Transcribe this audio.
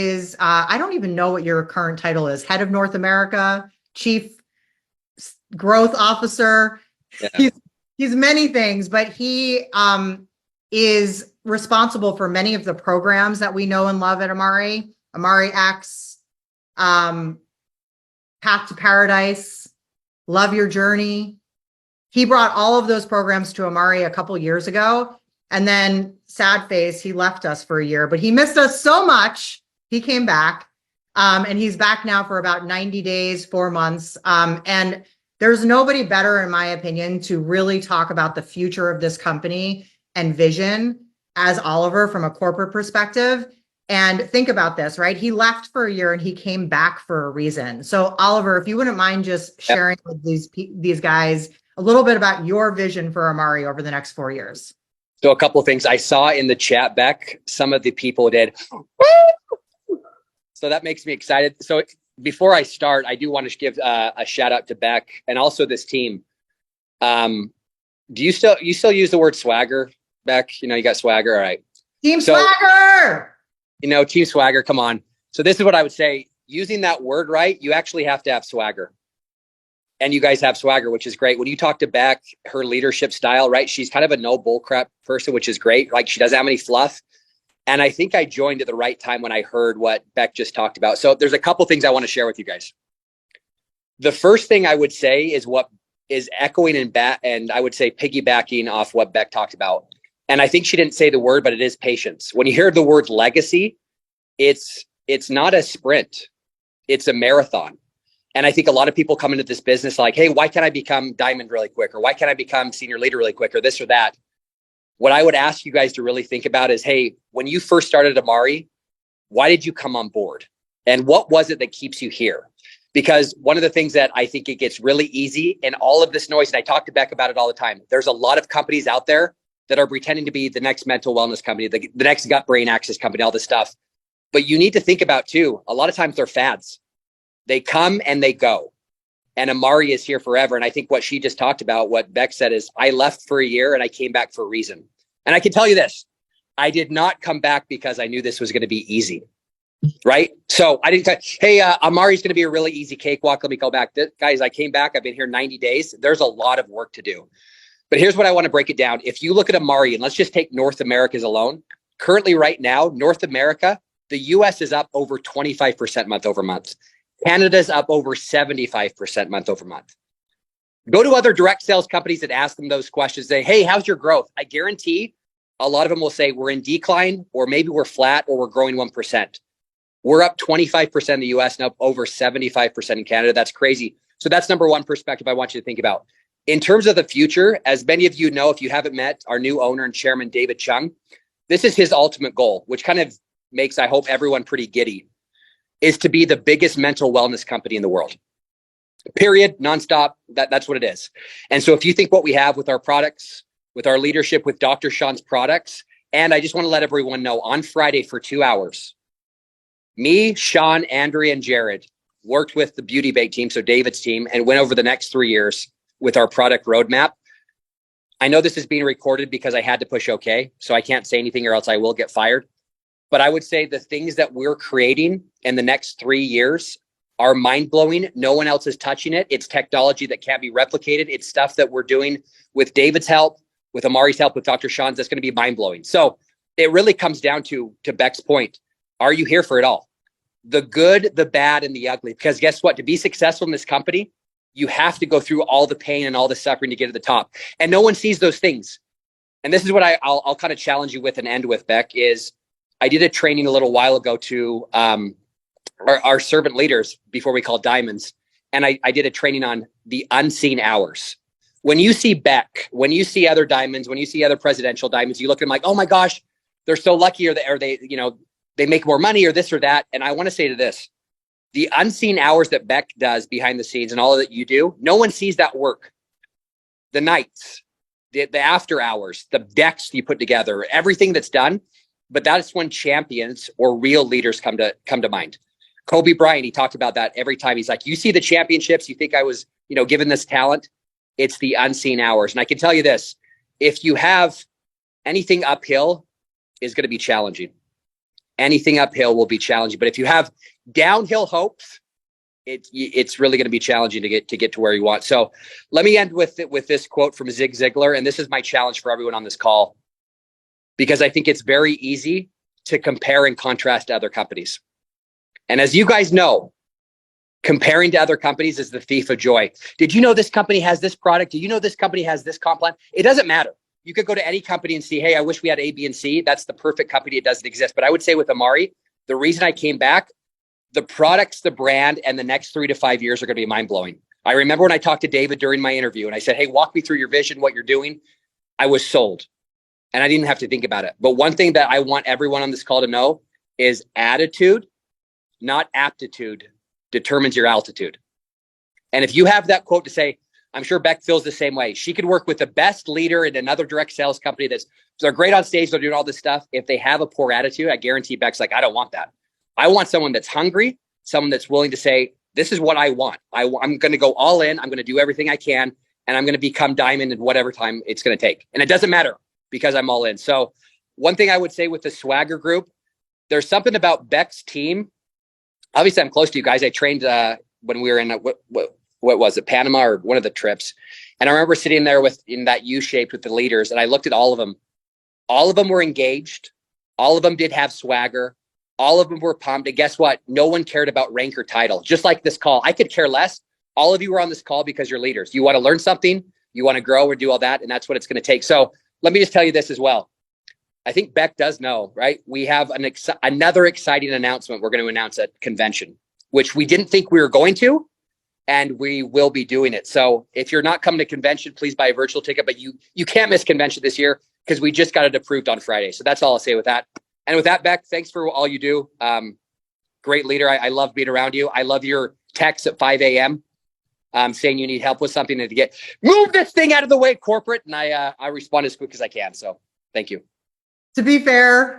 is, I don't even know what your current title is, head of North America, chief growth officer. Yeah. He's many things, but he is responsible for many of the programs that we know and love at Amari. Amari X, Path to Paradise, Love Your Journey. He brought all of those programs to Amari a couple years ago. And then sad face, he left us for a year, but he missed us so much. He came back, and he's back now for about 90 days, 4 months. And there's nobody better, in my opinion, to really talk about the future of this company and vision as Oliver from a corporate perspective. And think about this, right? He left for a year and he came back for a reason. So Oliver, if you wouldn't mind just sharing with these guys a little bit about your vision for Amari over the next 4 years. So a couple of things I saw in the chat, Beck, some of the people did. So that makes me excited. So before I start, I do want to give a shout out to Beck and also this team. Do you still use the word swagger, Beck? You know, you got swagger. All right. Team swagger. You know, team swagger. Come on. So this is what I would say. Using that word right, you actually have to have swagger. And you guys have swagger, which is great. When you talk to Beck, her leadership style, right? She's kind of a no bullcrap person, which is great. Like she doesn't have any fluff. And I think I joined at the right time when I heard what Beck just talked about. So there's a couple things I want to share with you guys. The first thing I would say is what is echoing and I would say piggybacking off what Beck talked about. And I think she didn't say the word, but it is patience. When you hear the word legacy, it's not a sprint. It's a marathon. And I think a lot of people come into this business like, hey, why can't I become diamond really quick? Or why can't I become senior leader really quick? Or this or that. What I would ask you guys to really think about is, hey, when you first started Amari, why did you come on board? And what was it that keeps you here? Because one of the things that I think it gets really easy in all of this noise, and I talk to Beck about it all the time, there's a lot of companies out there that are pretending to be the next mental wellness company, the next gut brain access company, all this stuff. But you need to think about too, a lot of times they're fads. They come and they go. And Amari is here forever. And I think what she just talked about, what Beck said is, I left for a year and I came back for a reason. And I can tell you this, I did not come back because I knew this was going to be easy, right? So I didn't say, hey, Amari's going to be a really easy cakewalk. Let me go back. Guys, I came back. I've been here 90 days. There's a lot of work to do. But here's what I want to break it down. If you look at Amari, and let's just take North America's alone, currently right now, North America, the US is up over 25% month over month. Canada's up over 75% month over month. Go to other direct sales companies and ask them those questions. Say, hey, how's your growth? I guarantee a lot of them will say we're in decline, or maybe we're flat, or we're growing 1%. We're up 25% in the US and up over 75% in Canada. That's crazy. So that's number one perspective I want you to think about. In terms of the future, as many of you know, if you haven't met our new owner and chairman, David Chung, this is his ultimate goal, which kind of makes, I hope, everyone pretty giddy, is to be the biggest mental wellness company in the world. Period. Nonstop. That's what it is. And so if you think what we have with our products, with our leadership, with Dr. Sean's products, and I just want to let everyone know, on Friday for 2 hours, me, Sean, Andrea, and Jared worked with the Beauty Bake team, so David's team, and went over the next 3 years with our product roadmap. I know this is being recorded because I had to push okay, so I can't say anything or else I will get fired. But I would say the things that we're creating in the next 3 years are mind-blowing. No one else is touching it. It's technology that can't be replicated. It's stuff that we're doing with David's help, with Amari's help, with Dr. Sean's. That's going to be mind-blowing. So it really comes down to Beck's point. Are you here for it all? The good, the bad, and the ugly. Because guess what? To be successful in this company, you have to go through all the pain and all the suffering to get to the top. And no one sees those things. And this is what I'll kind of challenge you with and end with, Beck, is I did a training a little while ago to our servant leaders before we call diamonds. And I did a training on the unseen hours. When you see Beck, when you see other diamonds, when you see other presidential diamonds, you look at them like, oh my gosh, they're so lucky, or they, you know, they make more money or this or that. And I want to say to this, the unseen hours that Beck does behind the scenes and all that you do, no one sees that work. The nights, the after hours, the decks you put together, everything that's done. But that's when champions or real leaders come to mind. Kobe Bryant, he talked about that every time. He's like, you see the championships, you think I was, you know, given this talent. It's the unseen hours. And I can tell you this, if you have anything uphill, is going to be challenging. anything uphill will be challenging. But if you have downhill hopes, it's really going to be challenging to get to where you want. So let me end with this quote from Zig Ziglar. And this is my challenge for everyone on this call, because I think it's very easy to compare and contrast to other companies. And as you guys know, comparing to other companies is the thief of joy. Did you know this company has this product? Do you know this company has this comp plan? It doesn't matter. You could go to any company and see, hey, I wish we had A, B, and C. That's the perfect company. It doesn't exist. But I would say with Amari, the reason I came back, the products, the brand, and the next 3 to 5 years are going to be mind-blowing. I remember when I talked to David during my interview and I said, hey, walk me through your vision, what you're doing. I was sold and I didn't have to think about it. But one thing that I want everyone on this call to know is attitude, not aptitude, determines your altitude. And if you have that quote to say, I'm sure Beck feels the same way. She could work with the best leader in another direct sales company they're great on stage, they're doing all this stuff. If they have a poor attitude, I guarantee Beck's like, I don't want that. I want someone that's hungry, someone that's willing to say, this is what I want. I'm going to go all in. I'm going to do everything I can, and I'm going to become diamond in whatever time it's going to take. And it doesn't matter because I'm all in. So one thing I would say with the Swagger group, there's something about Beck's team. Obviously, I'm close to you guys. I trained when we were in what was it, Panama or one of the trips. And I remember sitting there in that U-shaped with the leaders, and I looked at all of them. All of them were engaged. All of them did have swagger. All of them were pumped. And guess what? No one cared about rank or title. Just like this call, I could care less. All of you were on this call because you're leaders. You want to learn something, you want to grow or do all that, and that's what it's going to take. So let me just tell you this as well. I think Beck does know, right? We have another exciting announcement we're going to announce at convention, which we didn't think we were going to, and we will be doing it. So if you're not coming to convention, please buy a virtual ticket, but you can't miss convention this year because we just got it approved on Friday. So that's all I'll say with that. And with that, Beck, thanks for all you do. Great leader. I love being around you. I love your texts at 5 a.m. Saying you need help with something and to move this thing out of the way, corporate. And I respond as quick as I can. So thank you. To be fair,